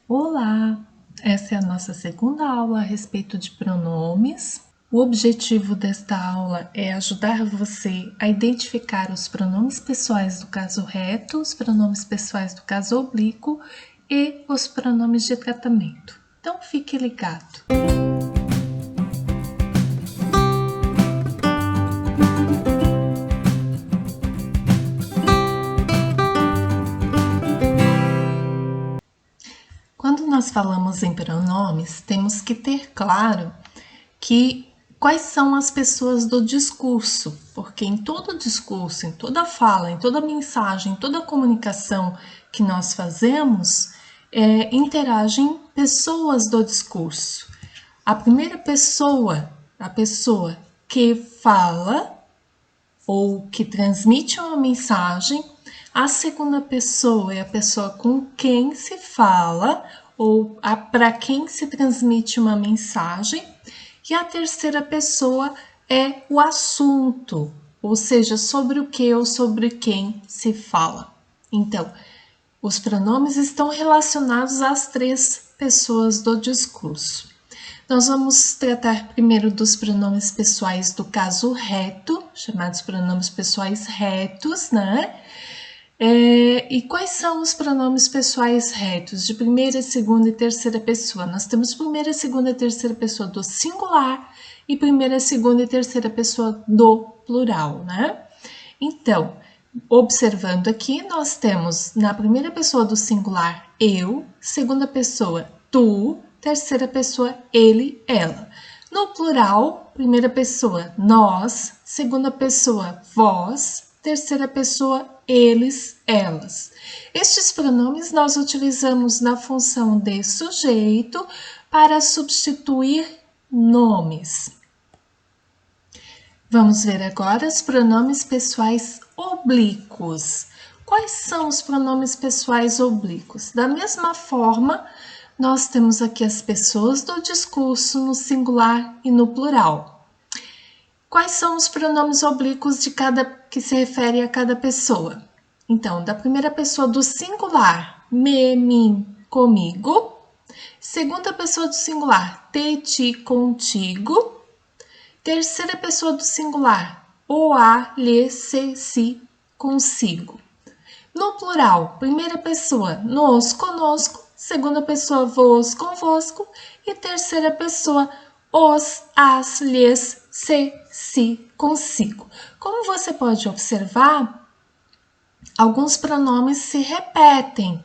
Olá! Essa é a nossa segunda aula a respeito de pronomes. O objetivo desta aula é ajudar você a identificar os pronomes pessoais do caso reto, os pronomes pessoais do caso oblíquo e os pronomes de tratamento. Então, fique ligado! Quando nós falamos em pronomes, temos que ter claro que quais são as pessoas do discurso, porque em todo discurso, em toda fala, em toda mensagem, em toda comunicação que nós fazemos, interagem pessoas do discurso. A primeira pessoa, a pessoa que fala ou que transmite uma mensagem. A segunda pessoa é a pessoa com quem se fala ou para quem se transmite uma mensagem. E a terceira pessoa é o assunto, ou seja, sobre o que ou sobre quem se fala. Então, os pronomes estão relacionados às três pessoas do discurso. Nós vamos tratar primeiro dos pronomes pessoais do caso reto, chamados pronomes pessoais retos, né? E quais são os pronomes pessoais retos de primeira, segunda e terceira pessoa? Nós temos primeira, segunda e terceira pessoa do singular e primeira, segunda e terceira pessoa do plural, né? Então, observando aqui, nós temos na primeira pessoa do singular eu, segunda pessoa tu, terceira pessoa ele, ela. No plural, primeira pessoa nós, segunda pessoa vós, terceira pessoa eles, elas. Estes pronomes nós utilizamos na função de sujeito para substituir nomes. Vamos ver agora os pronomes pessoais oblíquos. Quais são os pronomes pessoais oblíquos? Da mesma forma, nós temos aqui as pessoas do discurso no singular e no plural. Quais são os pronomes oblíquos que se refere a cada pessoa? Então, da primeira pessoa do singular, me, mim, comigo. Segunda pessoa do singular, te, ti, contigo. Terceira pessoa do singular, o, a, lhe, se, si, consigo. No plural, primeira pessoa, nos, conosco. Segunda pessoa, vos, convosco. E terceira pessoa, os, as, lhes, se, si, consigo. Como você pode observar, alguns pronomes se repetem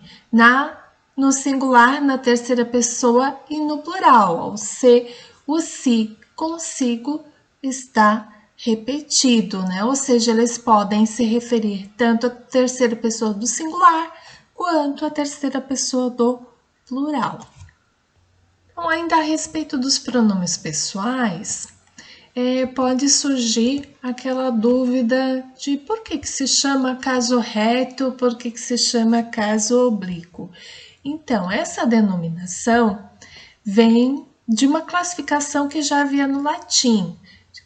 no singular, na terceira pessoa e no plural. O se, o si, consigo está repetido, né? Ou seja, eles podem se referir tanto à terceira pessoa do singular quanto à terceira pessoa do plural. Então, ainda a respeito dos pronomes pessoais, pode surgir aquela dúvida de por que se chama caso reto, por que se chama caso oblíquo. Então, essa denominação vem de uma classificação que já havia no latim,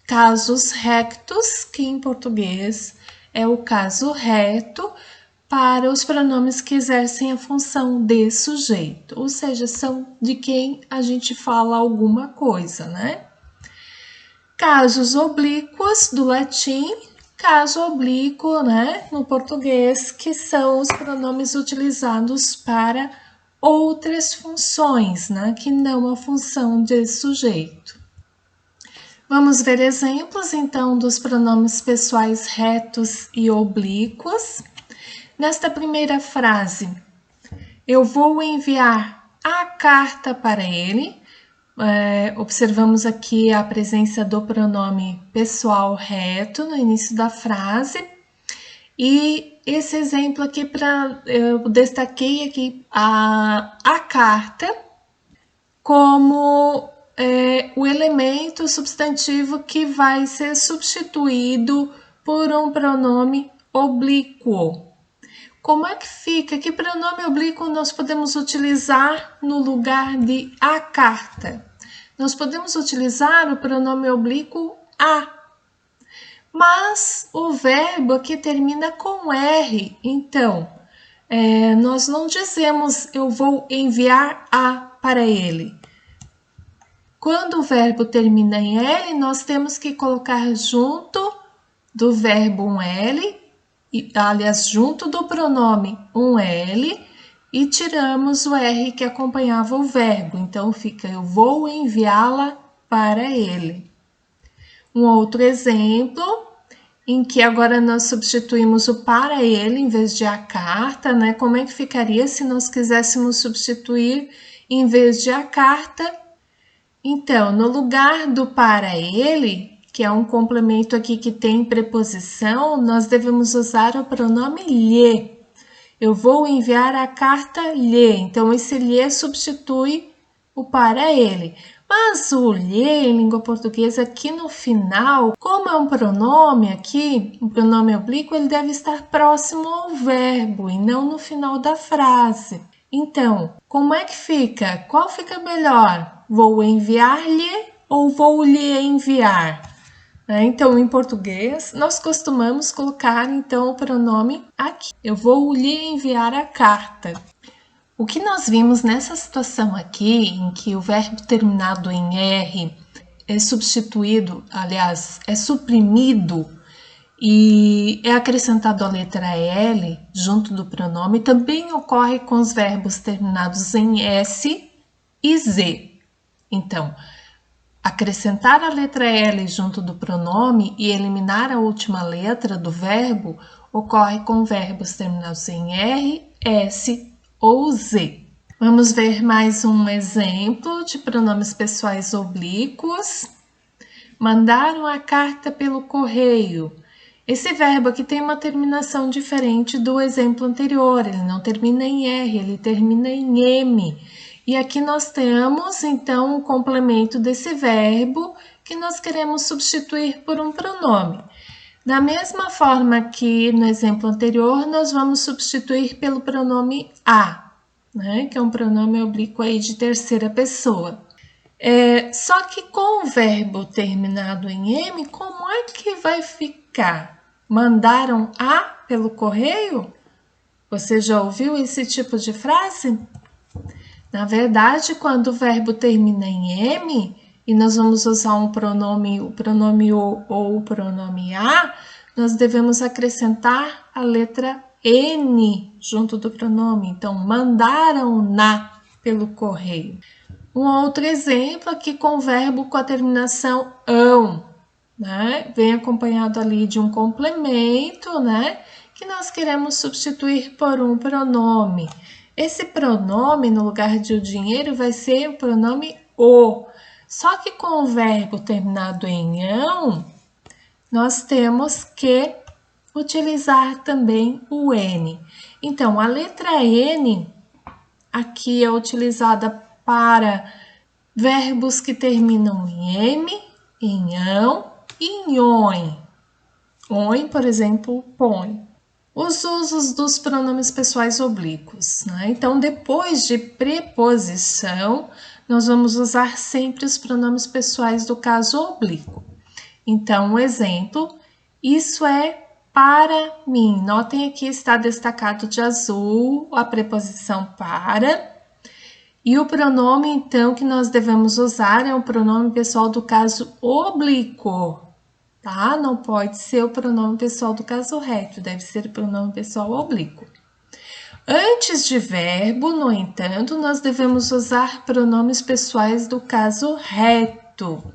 casus rectus, que em português é o caso reto, para os pronomes que exercem a função de sujeito, ou seja, são de quem a gente fala alguma coisa, né? Casos oblíquos do latim, caso oblíquo, né, no português, que são os pronomes utilizados para outras funções, né, que não a função de sujeito. Vamos ver exemplos, então, dos pronomes pessoais retos e oblíquos. Nesta primeira frase, eu vou enviar a carta para ele. Observamos aqui a presença do pronome pessoal reto no início da frase. E esse exemplo aqui, eu destaquei aqui a carta como o elemento substantivo que vai ser substituído por um pronome oblíquo. Como é que fica? Que pronome oblíquo nós podemos utilizar no lugar de a carta? Nós podemos utilizar o pronome oblíquo a, mas o verbo aqui termina com R, então nós não dizemos eu vou enviar para ele. Quando o verbo termina em L, nós temos que colocar junto do verbo um L, aliás, junto do pronome um L, e tiramos o R que acompanhava o verbo. Então, fica eu vou enviá-la para ele. Um outro exemplo, em que agora nós substituímos o para ele em vez de a carta, né? Como é que ficaria se nós quiséssemos substituir em vez de a carta? Então, no lugar do para ele, que é um complemento aqui que tem preposição, nós devemos usar o pronome lhe. Eu vou enviar a carta lhe. Então, esse lhe substitui o para ele. Mas o lhe, em língua portuguesa, aqui no final, como é um pronome aqui, um pronome oblíquo, ele deve estar próximo ao verbo e não no final da frase. Então, como é que fica? Qual fica melhor? Vou enviar-lhe ou vou lhe enviar? Então, em português, nós costumamos colocar, então, o pronome aqui. Eu vou lhe enviar a carta. O que nós vimos nessa situação aqui, em que o verbo terminado em R é substituído, aliás, é suprimido e é acrescentado a letra L junto do pronome, também ocorre com os verbos terminados em S e Z. Então, acrescentar a letra L junto do pronome e eliminar a última letra do verbo ocorre com verbos terminados em R, S ou Z. Vamos ver mais um exemplo de pronomes pessoais oblíquos. Mandaram a carta pelo correio. Esse verbo aqui tem uma terminação diferente do exemplo anterior. Ele não termina em R, ele termina em M. E aqui nós temos, então, um complemento desse verbo que nós queremos substituir por um pronome. Da mesma forma que no exemplo anterior, nós vamos substituir pelo pronome a, né? Que é um pronome oblíquo aí de terceira pessoa. Só que com o verbo terminado em M, como é que vai ficar? Mandaram a pelo correio? Você já ouviu esse tipo de frase? Na verdade, quando o verbo termina em M, e nós vamos usar o pronome o ou o pronome a, nós devemos acrescentar a letra N junto do pronome. Então, mandaram-na pelo correio. Um outro exemplo aqui com o verbo com a terminação ão, né? Vem acompanhado ali de um complemento, né? Que nós queremos substituir por um pronome. Esse pronome, no lugar de o dinheiro, vai ser o pronome o. Só que com o verbo terminado em ão, nós temos que utilizar também o N. Então, a letra N aqui é utilizada para verbos que terminam em M, em ão e em oin. Oin, por exemplo, põe. Os usos dos pronomes pessoais oblíquos, né? Então, depois de preposição, nós vamos usar sempre os pronomes pessoais do caso oblíquo. Então, um exemplo, isso é para mim. Notem aqui está destacado de azul a preposição para. E o pronome, então, que nós devemos usar é o pronome pessoal do caso oblíquo. Tá? Não pode ser o pronome pessoal do caso reto, deve ser o pronome pessoal oblíquo. Antes de verbo, no entanto, nós devemos usar pronomes pessoais do caso reto.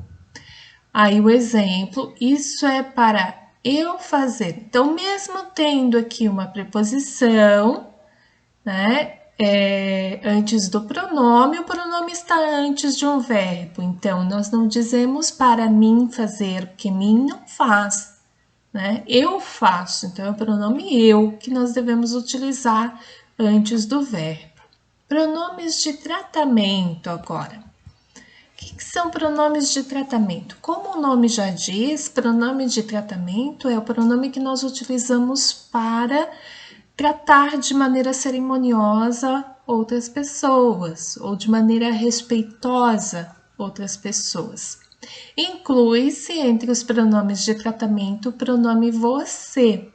Aí o exemplo, isso é para eu fazer. Então, mesmo tendo aqui uma preposição, né? Antes do pronome, o pronome está antes de um verbo. Então, nós não dizemos para mim fazer, porque mim não faz, né? Eu faço, então é o pronome eu que nós devemos utilizar antes do verbo. Pronomes de tratamento agora. O que são pronomes de tratamento? Como o nome já diz, pronome de tratamento é o pronome que nós utilizamos para tratar de maneira cerimoniosa outras pessoas ou de maneira respeitosa outras pessoas. Inclui-se entre os pronomes de tratamento o pronome você,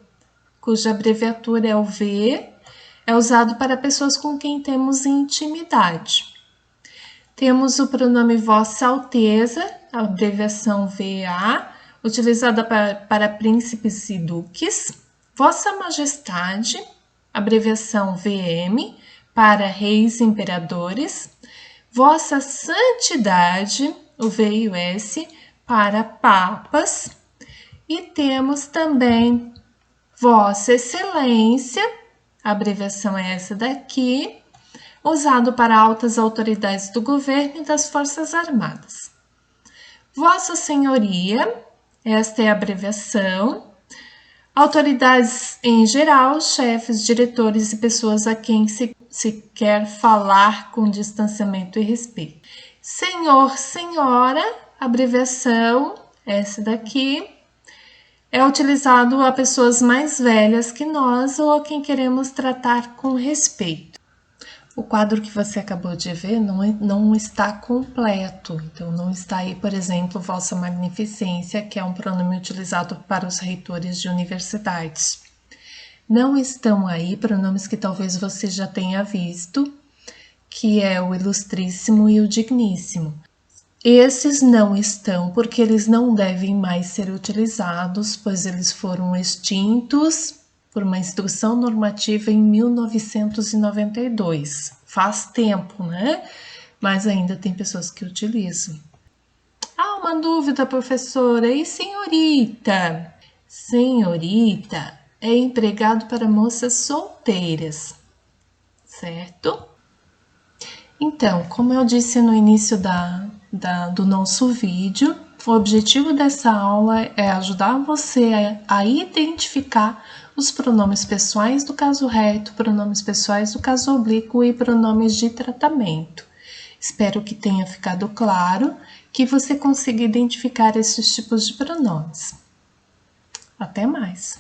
cuja abreviatura é o V, é usado para pessoas com quem temos intimidade. Temos o pronome Vossa Alteza, a abreviação VA, utilizada para príncipes e duques. Vossa Majestade, abreviação VM, para reis e imperadores. Vossa Santidade, o V e o S, para papas. E temos também Vossa Excelência, a abreviação é essa daqui, usado para altas autoridades do governo e das Forças Armadas. Vossa Senhoria, esta é a abreviação. Autoridades em geral, chefes, diretores e pessoas a quem se quer falar com distanciamento e respeito. Senhor, senhora, abreviação, essa daqui, é utilizado a pessoas mais velhas que nós ou a quem queremos tratar com respeito. O quadro que você acabou de ver não está completo, então não está aí, por exemplo, Vossa Magnificência, que é um pronome utilizado para os reitores de universidades. Não estão aí pronomes que talvez você já tenha visto, que é o Ilustríssimo e o Digníssimo. Esses não estão porque eles não devem mais ser utilizados, pois eles foram extintos por uma instrução normativa em 1992. Faz tempo, né? Mas ainda tem pessoas que utilizam. Ah, uma dúvida, professora. E senhorita? Senhorita é empregado para moças solteiras, certo? Então, como eu disse no início do nosso vídeo, o objetivo dessa aula é ajudar você a identificar os pronomes pessoais do caso reto, pronomes pessoais do caso oblíquo e pronomes de tratamento. Espero que tenha ficado claro que você consiga identificar esses tipos de pronomes. Até mais!